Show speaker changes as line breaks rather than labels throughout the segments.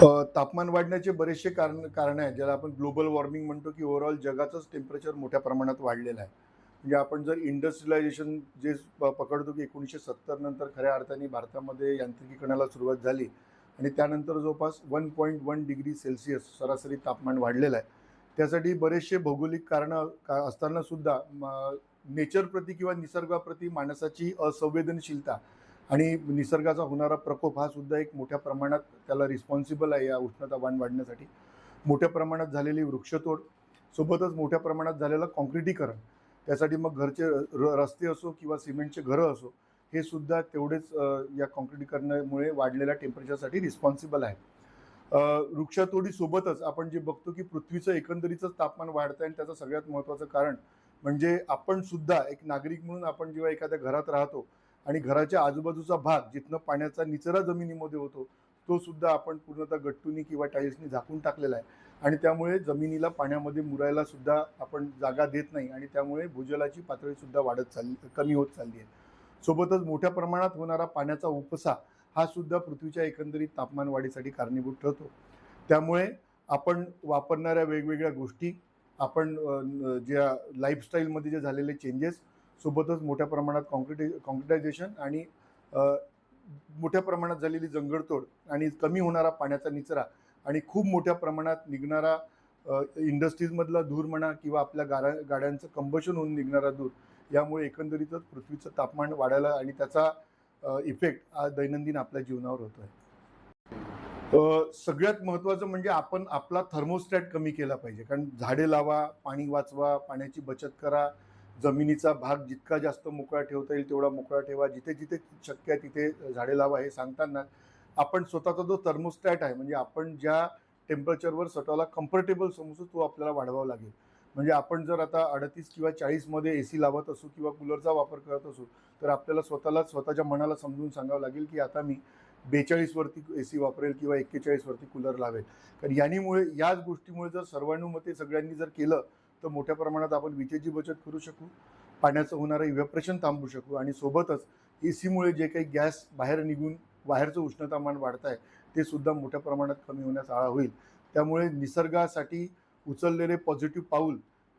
तापमान वाढण्याचे बरेचसे कारण आहेत, ज्याला आपण ग्लोबल वॉर्मिंग म्हणतो, की ओव्हरऑल जगाचंच टेम्परेचर मोठ्या प्रमाणात वाढलेलं आहे. म्हणजे आपण जर इंडस्ट्रियलायझेशन जे पकडतो, की 1970 नंतर खऱ्या अर्थाने भारतामध्ये यांत्रिकीकरणाला सुरुवात झाली आणि त्यानंतर जवळपास 1.1 डिग्री सेल्सिअस सरासरी तापमान वाढलेलं आहे. त्यासाठी बरेचसे भौगोलिक कारणं असताना सुद्धा नेचरप्रती किंवा निसर्गाप्रती माणसाची असंवेदनशीलता आणि निसर्गाचा होणारा प्रकोप हा सुद्धा एक मोठ्या प्रमाणात त्याला रिस्पॉन्सिबल आहे या उष्णतामान वाढण्यासाठी. मोठ्या प्रमाणात झालेली वृक्षतोड, सोबतच मोठ्या प्रमाणात झालेलं काँक्रिटीकरण. त्यासाठी मग घरचे रस्ते असो किंवा सिमेंटचे घरं असो, हे सुद्धा तेवढेच या काँक्रिटीकरणामुळे वाढलेल्या टेम्परेचरसाठी रिस्पॉन्सिबल आहे. वृक्षतोडीसोबतच आपण जे बघतो, की पृथ्वीचं एकंदरीतच तापमान वाढतंय आणि त्याचं सगळ्यात महत्त्वाचं कारण म्हणजे आपण सुद्धा एक नागरिक म्हणून आपण जेव्हा एखाद्या घरात राहतो आणि घराच्या आजूबाजूचा भाग जिथनं पाण्याचा निचरा जमिनीमध्ये होतो, तो सुद्धा आपण पूर्णतः गट्टूनी किंवा टाईल्सनी झाकून टाकलेला आहे आणि त्यामुळे जमिनीला पाण्यामध्ये मुरायला सुद्धा आपण जागा देत नाही आणि त्यामुळे भूजलाची पातळी सुद्धा कमी होत चालली आहे. सोबतच मोठ्या प्रमाणात होणारा पाण्याचा उपसा हा सुद्धा पृथ्वीच्या एकंदरीत तापमान वाढीसाठी कारणीभूत ठरतो. त्यामुळे आपण वापरणाऱ्या वेगवेगळ्या गोष्टी, आपण ज्या लाईफस्टाईलमध्ये जे झालेले चेंजेस, सोबतच मोठ्या प्रमाणात काँक्रिटायझेशन आणि अ, मोठ्या प्रमाणात झालेली जंगलतोड आणि कमी होणारा पाण्याचा निचरा आणि खूप मोठ्या प्रमाणात निघणारा इंडस्ट्रीजमधला धूर म्हणा किंवा आपल्या गाड्यांचं कंबशन होऊन निघणारा धूर, यामुळे एकंदरीतच पृथ्वीचं तापमान वाढायला आणि त्याचा इफेक्ट आज दैनंदिन आपल्या जीवनावर होतो आहे. सगळ्यात महत्त्वाचं म्हणजे आपण आपला थर्मोस्टॅट कमी केला पाहिजे. कारण झाडे लावा, पाणी वाचवा, पाण्याची बचत करा, जमिनीचा भाग जितका जास्त मोकळा ठेवता येईल तेवढा मोकळा ठेवा. जिथे-जिथे शक्य आहे तिथे झाडे लावा. हे सांगताना आपण स्वतःचा जो थर्मोस्टॅट आहे, म्हणजे आपण ज्या टेम्परेचरवर स्वतःला कम्फर्टेबल समजतो तो आपल्याला वाढवावा लागेल. म्हणजे आपण जर आता 38 किंवा 40 मध्ये एसी लावत असू किंवा कूलरचा वापर करत असू, तर आपल्याला स्वतःच्या मनाला समजून सांगावं लागेल, की आता मी 42 वरती एसी वापरेल किंवा 41 वरती कूलर लावेल. कारण याच गोष्टीमुळे जर सर्वानुमते सगळ्यांनी जर केलं, तर मोठ्या प्रमाणात आपण विजेची बचत करू शकू, पाण्याचं होणारं इव्हॅपोरेशन थांबवू शकू आणि सोबतच एसीमुळे जे काही गॅस बाहेर निघून बाहेरचं उष्णतामान वाढत आहे, ते सुद्धा मोठ्या प्रमाणात कमी होण्यास आळा होईल. त्यामुळे निसर्गासाठी उचललेले पॉझिटिव्ह पाऊल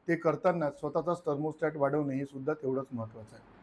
ते करताना स्वतःचाच थर्मोस्टॅट वाढवणे हे सुद्धा तेवढंच महत्त्वाचं आहे.